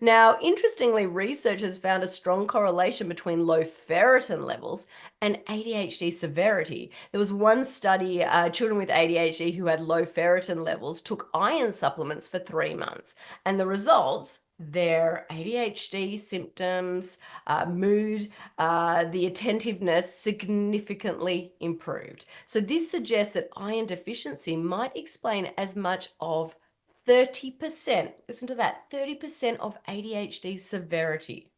Now, interestingly, research has found a strong correlation between low ferritin levels and ADHD severity. There was one study, children with ADHD who had low ferritin levels took iron supplements for 3 months, and the results, their ADHD symptoms, mood, the attentiveness significantly improved. So this suggests that iron deficiency might explain as much of 30%, listen to that, 30% of ADHD severity.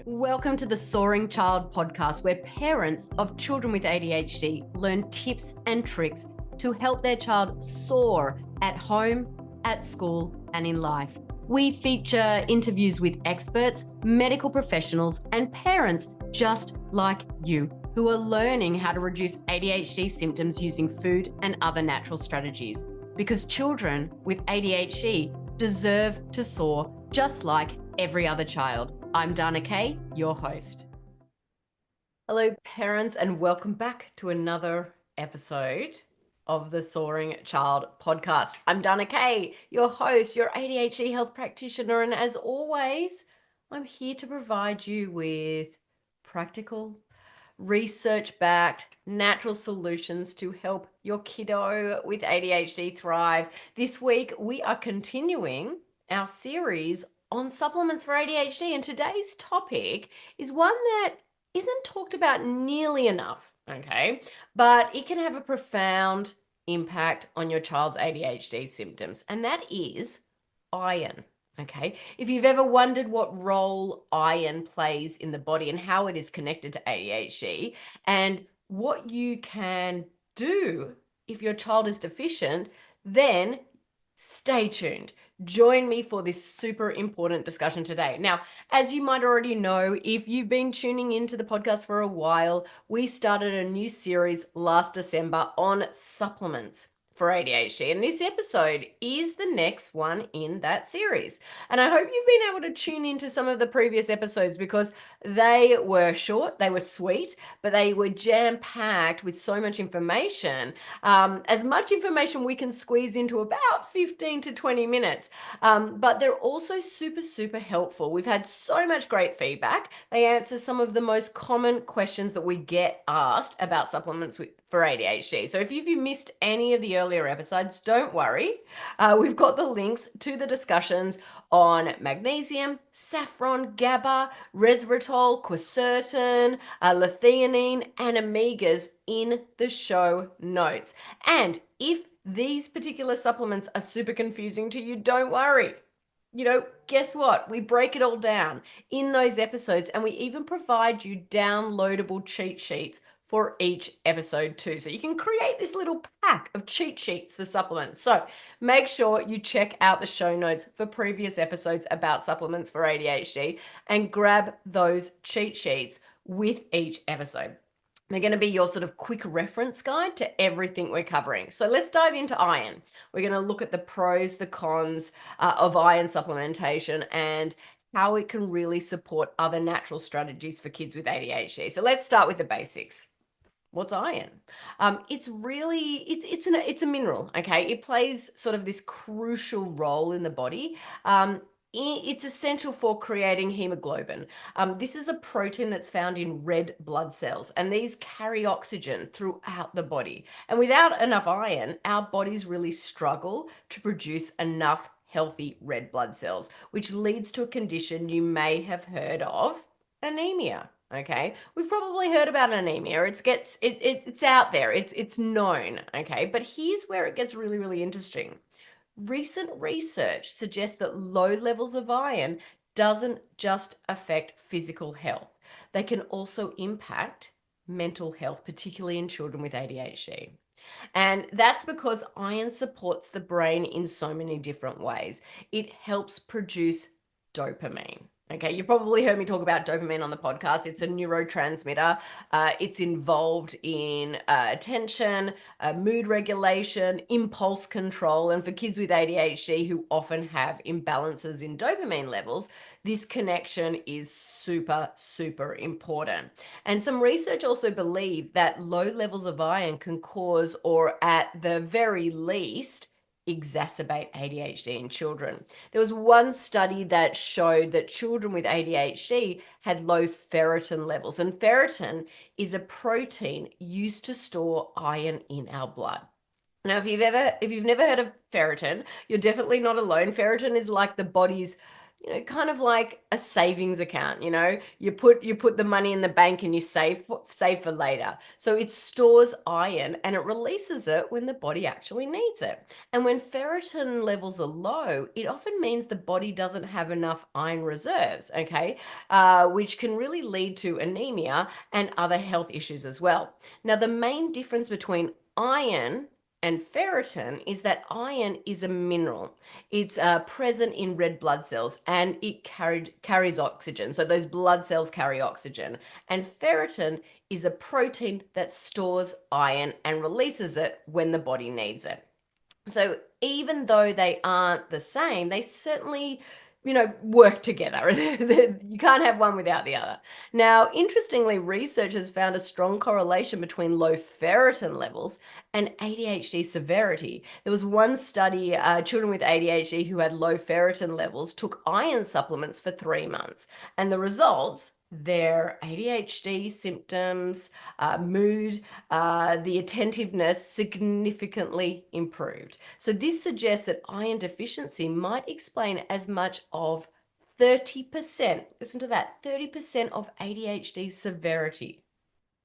Welcome to the Soaring Child podcast, where parents of children with ADHD learn tips and tricks to help their child soar at home, at school, and in life. We feature interviews with experts, medical professionals, and parents just like you who are learning how to reduce ADHD symptoms using food and other natural strategies. Because children with ADHD deserve to soar just like every other child. I'm Dana Kay, your host. Hello, parents, and welcome back to another episode of the Soaring Child podcast. I'm Dana Kay, your host, your ADHD health practitioner, and as always, I'm here to provide you with practical, research-backed, natural solutions to help your kiddo with ADHD thrive. This week, we are continuing our series on supplements for ADHD, and today's topic is one that isn't talked about nearly enough, okay? But it can have a profound impact on your child's ADHD symptoms, and that is iron. Okay, if you've ever wondered what role iron plays in the body and how it is connected to ADHD and what you can do if your child is deficient, then stay tuned. Join me for this super important discussion today. Now, as you might already know, if you've been tuning into the podcast for a while, we started a new series last December on supplements for ADHD, and this episode is the next one in that series. And I hope you've been able to tune into some of the previous episodes because they were short, they were sweet, but they were jam-packed with so much information. As much information we can squeeze into about 15 to 20 minutes. But they're also super, super helpful. We've had so much great feedback. They answer some of the most common questions that we get asked about supplements for ADHD. So if you've missed any of the earlier episodes, don't worry. We've got the links to the discussions on magnesium, saffron, GABA, resveratrol, quercetin, L-theanine, and omegas in the show notes. And if these particular supplements are super confusing to you, don't worry. Guess what? We break it all down in those episodes, and we even provide you downloadable cheat sheets for each episode too. So you can create this little pack of cheat sheets for supplements. So make sure you check out the show notes for previous episodes about supplements for ADHD and grab those cheat sheets with each episode. They're going to be your sort of quick reference guide to everything we're covering. So let's dive into iron. We're going to look at the pros, the cons of iron supplementation and how it can really support other natural strategies for kids with ADHD. So let's start with the basics. What's iron? It's a mineral, okay? It plays sort of this crucial role in the body. It's essential for creating hemoglobin. This is a protein that's found in red blood cells, and these carry oxygen throughout the body. And without enough iron, our bodies really struggle to produce enough healthy red blood cells, which leads to a condition you may have heard of, anemia. Okay, we've probably heard about anemia. It's out there. It's known. Okay, but here's where it gets really, really interesting. Recent research suggests that low levels of iron doesn't just affect physical health. They can also impact mental health, particularly in children with ADHD. And that's because iron supports the brain in so many different ways. It helps produce dopamine. Okay, you've probably heard me talk about dopamine on the podcast. It's a neurotransmitter. It's involved in attention, mood regulation, impulse control. And for kids with ADHD who often have imbalances in dopamine levels, this connection is super, super important. And some research also believe that low levels of iron can cause, or at the very least, exacerbate ADHD in children. There was one study that showed that children with ADHD had low ferritin levels, and ferritin is a protein used to store iron in our blood. Now, if you've never heard of ferritin, you're definitely not alone. Ferritin is like the body's, kind of like a savings account. You put the money in the bank and you save for later. So it stores iron and it releases it when the body actually needs it. And when ferritin levels are low, it often means the body doesn't have enough iron reserves. Okay, which can really lead to anemia and other health issues as well. Now, the main difference between iron and ferritin is that iron is a mineral. It's present in red blood cells and it carries oxygen. So those blood cells carry oxygen. And ferritin is a protein that stores iron and releases it when the body needs it. So even though they aren't the same, they certainly, work together. You can't have one without the other. Now, interestingly, research has found a strong correlation between low ferritin levels and ADHD severity. There was one study, children with ADHD who had low ferritin levels took iron supplements for 3 months, and the results, their ADHD symptoms, mood, the attentiveness significantly improved. So this suggests that iron deficiency might explain as much of 30%, listen to that, 30% of ADHD severity.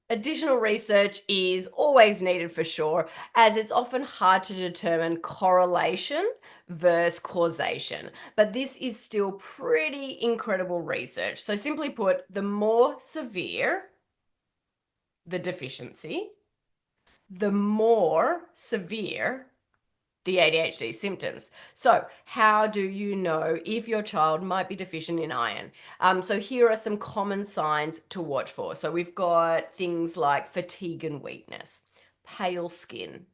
Additional research is always needed for sure, as it's often hard to determine correlation versus causation. But this is still pretty incredible research. So simply put, the more severe the deficiency, the more severe the ADHD symptoms. So how do you know if your child might be deficient in iron? So here are some common signs to watch for. So we've got things like fatigue and weakness, pale skin,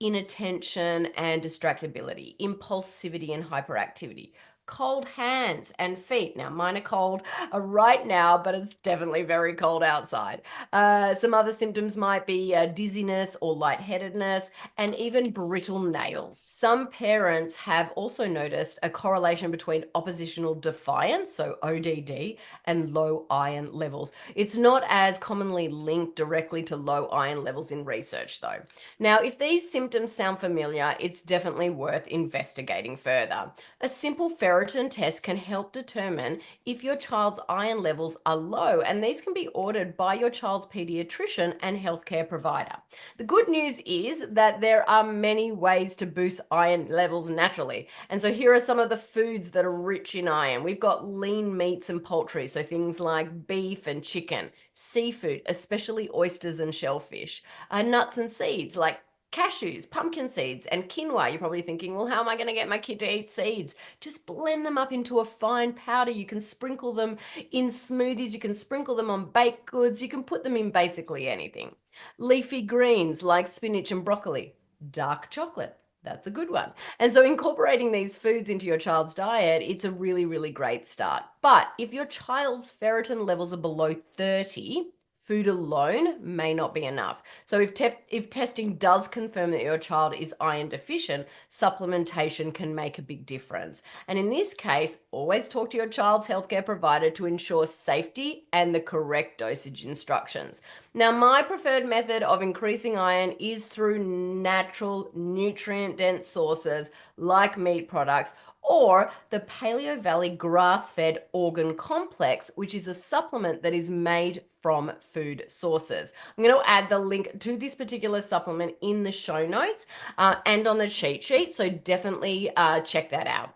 inattention and distractibility, impulsivity and hyperactivity, cold hands and feet. Now, mine are cold right now, but it's definitely very cold outside. Some other symptoms might be dizziness or lightheadedness, and even brittle nails. Some parents have also noticed a correlation between oppositional defiance, so ODD, and low iron levels. It's not as commonly linked directly to low iron levels in research, though. Now, if these symptoms sound familiar, it's definitely worth investigating further. A simple ferritin test can help determine if your child's iron levels are low, and these can be ordered by your child's pediatrician and healthcare provider. The good news is that there are many ways to boost iron levels naturally. And so here are some of the foods that are rich in iron. We've got lean meats and poultry, so things like beef and chicken, seafood, especially oysters and shellfish, nuts and seeds like cashews, pumpkin seeds, and quinoa. You're probably thinking, well, how am I going to get my kid to eat seeds? Just blend them up into a fine powder. You can sprinkle them in smoothies. You can sprinkle them on baked goods. You can put them in basically anything. Leafy greens like spinach and broccoli. Dark chocolate. That's a good one. And so incorporating these foods into your child's diet, it's a really, really great start. But if your child's ferritin levels are below 30, food alone may not be enough. So if testing does confirm that your child is iron deficient, supplementation can make a big difference. And in this case, always talk to your child's healthcare provider to ensure safety and the correct dosage instructions. Now, my preferred method of increasing iron is through natural, nutrient-dense sources like meat products or the Paleo Valley grass-fed organ complex, which is a supplement that is made from food sources. I'm going to add the link to this particular supplement in the show notes and on the cheat sheet, so definitely check that out.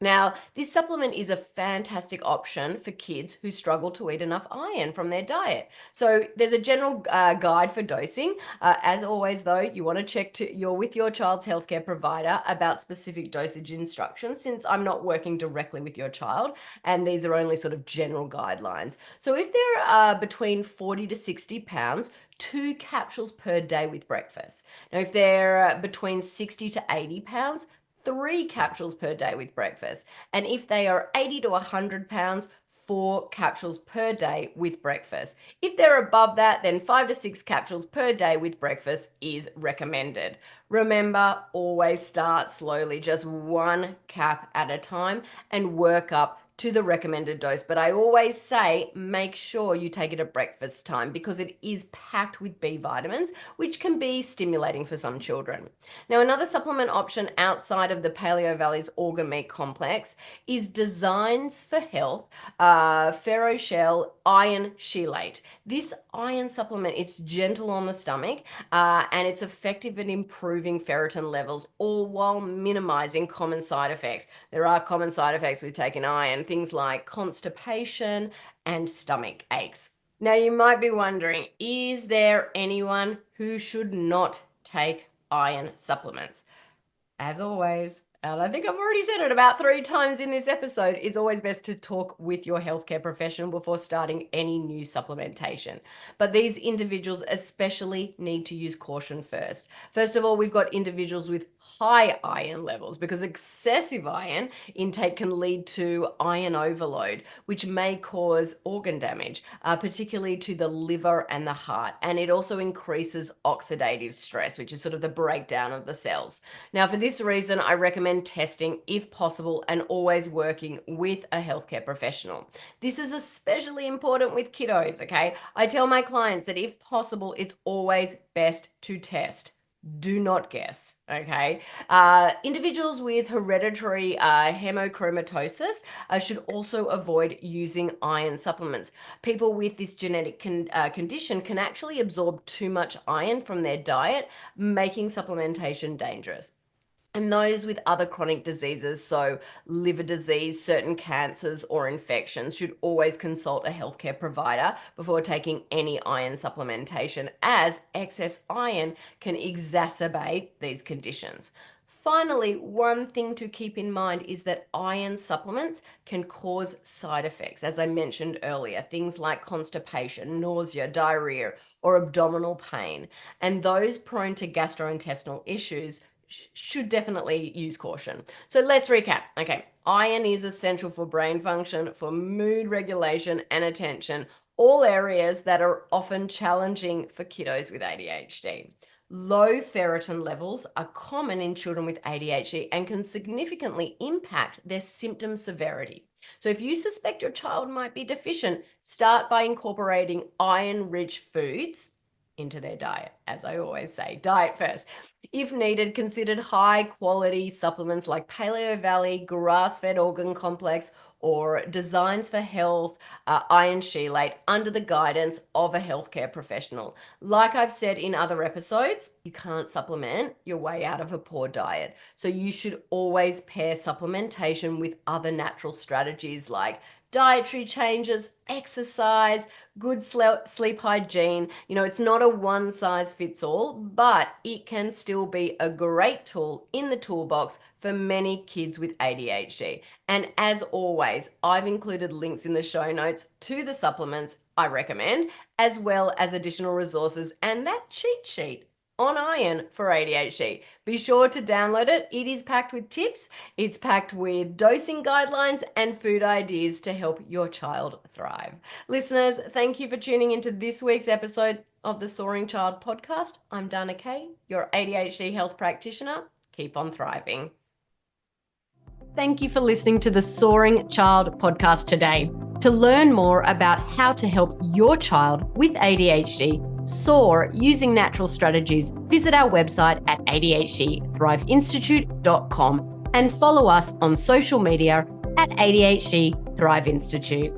Now, this supplement is a fantastic option for kids who struggle to eat enough iron from their diet. So there's a general guide for dosing. As always, though, you want to check you're with your child's healthcare provider about specific dosage instructions, since I'm not working directly with your child, and these are only sort of general guidelines. So if they're between 40 to 60 pounds, 2 capsules per day with breakfast. Now, if they're between 60 to 80 pounds, 3 capsules per day with breakfast. And if they are 80 to 100 pounds, 4 capsules per day with breakfast. If they're above that, then 5 to 6 capsules per day with breakfast is recommended. Remember, always start slowly, just 1 cap at a time, and work up to the recommended dose. But I always say make sure you take it at breakfast time because it is packed with B vitamins, which can be stimulating for some children. Now, another supplement option outside of the Paleo Valley's organ meat complex is Designs for Health Ferroshell Iron Chelate. This iron supplement, it's gentle on the stomach and it's effective at improving ferritin levels, all while minimizing common side effects. There are common side effects with taking iron, things like constipation and stomach aches. Now, you might be wondering, is there anyone who should not take iron supplements? As always, and I think I've already said it about 3 times in this episode, it's always best to talk with your healthcare professional before starting any new supplementation. But these individuals especially need to use caution first. First of all, we've got individuals with high iron levels because excessive iron intake can lead to iron overload, which may cause organ damage, particularly to the liver and the heart. And it also increases oxidative stress, which is sort of the breakdown of the cells. Now, for this reason, I recommend testing if possible and always working with a healthcare professional. This is especially important with kiddos, okay? I tell my clients that if possible, it's always best to test. Do not guess, okay? Individuals with hereditary hemochromatosis should also avoid using iron supplements. People with this genetic condition can actually absorb too much iron from their diet, making supplementation dangerous. And those with other chronic diseases, so liver disease, certain cancers or infections, should always consult a healthcare provider before taking any iron supplementation, as excess iron can exacerbate these conditions. Finally, one thing to keep in mind is that iron supplements can cause side effects, as I mentioned earlier, things like constipation, nausea, diarrhea, or abdominal pain. And those prone to gastrointestinal issues should definitely use caution. So let's recap. Okay, iron is essential for brain function, for mood regulation and attention, all areas that are often challenging for kiddos with ADHD. Low ferritin levels are common in children with ADHD and can significantly impact their symptom severity. So if you suspect your child might be deficient, start by incorporating iron-rich foods into their diet. As I always say, diet first. If needed, consider high quality supplements like Paleo Valley, grass-fed organ complex, or Designs for Health, iron chelate under the guidance of a healthcare professional. Like I've said in other episodes, you can't supplement your way out of a poor diet. So you should always pair supplementation with other natural strategies like dietary changes, exercise, good sleep hygiene. You know, it's not a one size fits all, but it can still be a great tool in the toolbox for many kids with ADHD. And as always, I've included links in the show notes to the supplements I recommend, as well as additional resources and that cheat sheet on iron for ADHD. Be sure to download it. It is packed with tips, it's packed with dosing guidelines and food ideas to help your child thrive. Listeners, thank you for tuning into this week's episode of the Soaring Child podcast. I'm Dana Kay, your ADHD health practitioner. Keep on thriving. Thank you for listening to the Soaring Child podcast today. To learn more about how to help your child with ADHD soar using natural strategies, visit our website at adhdthriveinstitute.com and follow us on social media at ADHD Thrive Institute.